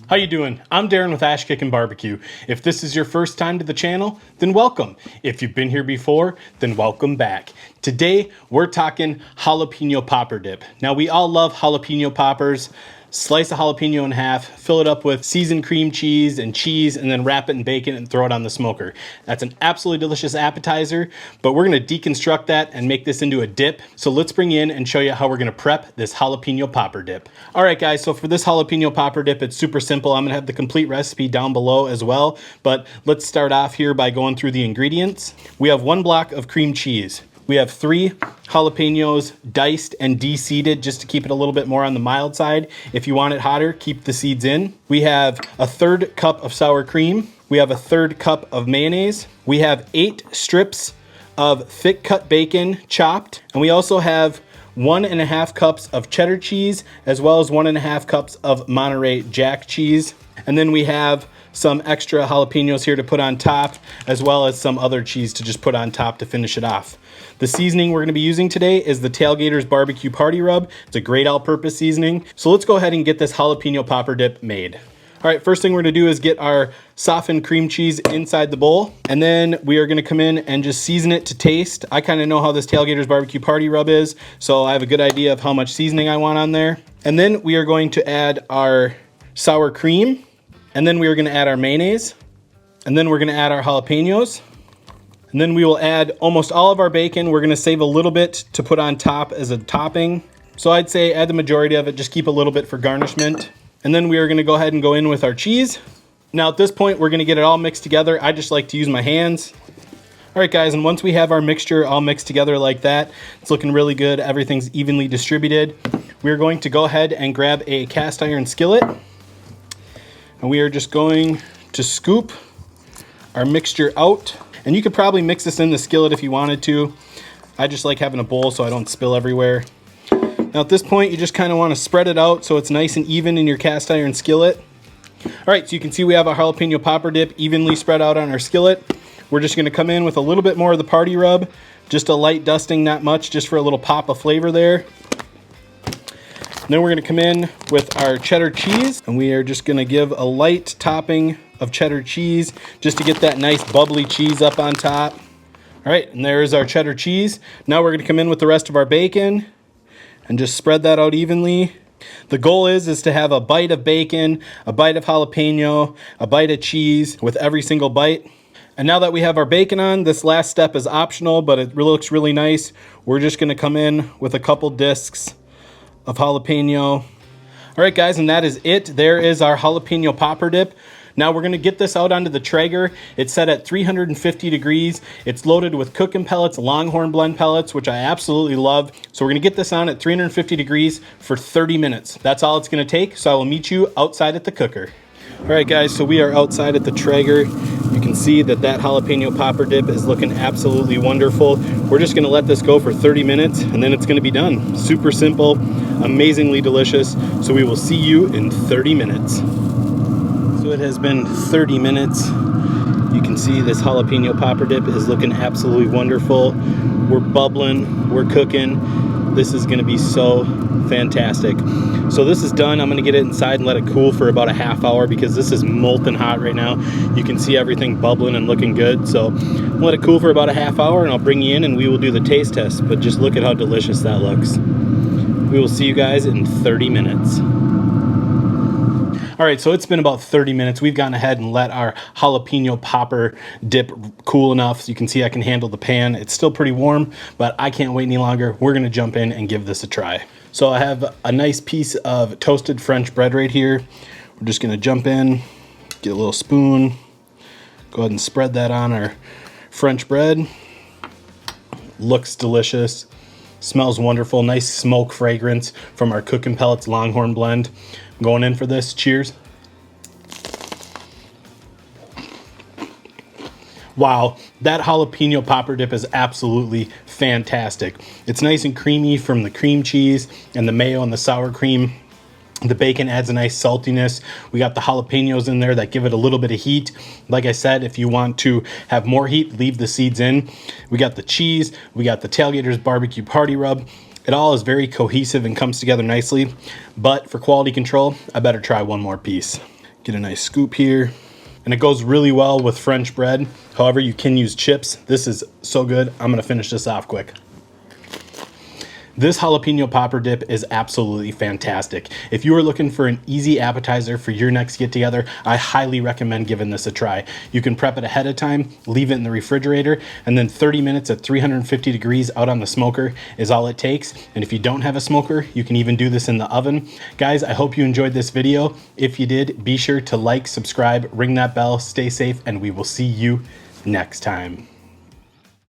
How you doing? I'm Darren with Kickin Barbecue. If this is your first time to the channel, then welcome. If you've been here before, then welcome back. Today, we're talking jalapeno popper dip. Now, we all love jalapeno poppers. Slice a jalapeno in half, fill it up with seasoned cream cheese, and then wrap it in bacon and throw it on the smoker. That's an absolutely delicious appetizer, but we're gonna deconstruct that and make this into a dip. So let's bring you in and show you how we're gonna prep this jalapeno popper dip. All right, guys, so for this jalapeno popper dip, it's super simple. I'm gonna have the complete recipe down below as well, but let's start off here by going through the ingredients. We have 1 block of cream cheese. We have 3 jalapenos diced and de-seeded just to keep it a little bit more on the mild side. If you want it hotter, keep the seeds in. We have a 1/3 cup of sour cream. We have a 1/3 cup of mayonnaise. We have 8 strips of thick cut bacon chopped. And we also have 1.5 cups of cheddar cheese, as well as 1.5 cups of Monterey Jack cheese. And then we have some extra jalapenos here to put on top, as well as some other cheese to just put on top to finish it off. The seasoning we're gonna be using today is the Tailgater's Barbecue Party Rub. It's a great all-purpose seasoning. So let's go ahead and get this jalapeno popper dip made. All right, first thing we're gonna do is get our softened cream cheese inside the bowl, and then we are gonna come in and just season it to taste. I kinda know how this Tailgater's Barbecue Party Rub is, so I have a good idea of how much seasoning I want on there. And then we are going to add our sour cream, and then we are gonna add our mayonnaise, and then we're gonna add our jalapenos, and then we will add almost all of our bacon. We're gonna save a little bit to put on top as a topping. So I'd say add the majority of it, just keep a little bit for garnishment. And then we are gonna go ahead and go in with our cheese. Now at this point, we're gonna get it all mixed together. I just like to use my hands. All right, guys, and once we have our mixture all mixed together like that, it's looking really good, everything's evenly distributed, we're going to go ahead and grab a cast iron skillet. And we are just going to scoop our mixture out. And you could probably mix this in the skillet if you wanted to. I just like having a bowl so I don't spill everywhere. Now at this point, you just kind of want to spread it out so it's nice and even in your cast iron skillet. All right, so you can see we have our jalapeno popper dip evenly spread out on our skillet. We're just going to come in with a little bit more of the party rub, just a light dusting, not much, just for a little pop of flavor there. And then we're going to come in with our cheddar cheese, and we are just going to give a light topping of cheddar cheese just to get that nice bubbly cheese up on top. All right, and there's our cheddar cheese. Now we're going to come in with the rest of our bacon and just spread that out evenly. The goal is to have a bite of bacon, a bite of jalapeno, a bite of cheese with every single bite. And now that we have our bacon on, this last step is optional, but it looks really nice. We're just going to come in with a couple discs of jalapeno. All right, guys, and that is it. There is our jalapeno popper dip. Now we're gonna get this out onto the Traeger. It's set at 350 degrees. It's loaded with cooking pellets, Longhorn blend pellets, which I absolutely love. So we're gonna get this on at 350 degrees for 30 minutes. That's all it's gonna take. So I will meet you outside at the cooker. All right, guys, so we are outside at the Traeger. You can see that jalapeno popper dip is looking absolutely wonderful. We're just gonna let this go for 30 minutes and then it's gonna be done. Super simple, amazingly delicious. So we will see you in 30 minutes. So it has been 30 minutes. You can see this jalapeno popper dip is looking absolutely wonderful. We're bubbling, we're cooking. This is gonna be so fantastic. So this is done. I'm gonna get it inside and let it cool for about a half hour because this is molten hot right now. You can see everything bubbling and looking good. So I'll let it cool for about a half hour and I'll bring you in and we will do the taste test. But just look at how delicious that looks. We will see you guys in 30 minutes. All right, so it's been about 30 minutes. We've gone ahead and let our jalapeno popper dip cool enough so you can see I can handle the pan. It's still pretty warm, but I can't wait any longer. We're gonna jump in and give this a try. So I have a nice piece of toasted French bread right here. We're just gonna jump in, get a little spoon, go ahead and spread that on our French bread. Looks delicious, smells wonderful, nice smoke fragrance from our cooking pellets Longhorn blend. I'm going in for this, cheers. Wow, that jalapeno popper dip is absolutely fantastic. It's nice and creamy from the cream cheese and the mayo and the sour cream. The bacon adds a nice saltiness. We got the jalapenos in there that give it a little bit of heat. Like I said, if you want to have more heat, leave the seeds in. We got the cheese. We got the Tailgater's Barbecue Party Rub. It all is very cohesive and comes together nicely. But for quality control, I better try one more piece. Get a nice scoop here. And it goes really well with French bread. However, you can use chips. This is so good. I'm gonna finish this off quick. This jalapeno popper dip is absolutely fantastic. If you are looking for an easy appetizer for your next get together, I highly recommend giving this a try. You can prep it ahead of time, leave it in the refrigerator, and then 30 minutes at 350 degrees out on the smoker is all it takes. And if you don't have a smoker, you can even do this in the oven. Guys, I hope you enjoyed this video. If you did, be sure to like, subscribe, ring that bell, stay safe, and we will see you next time.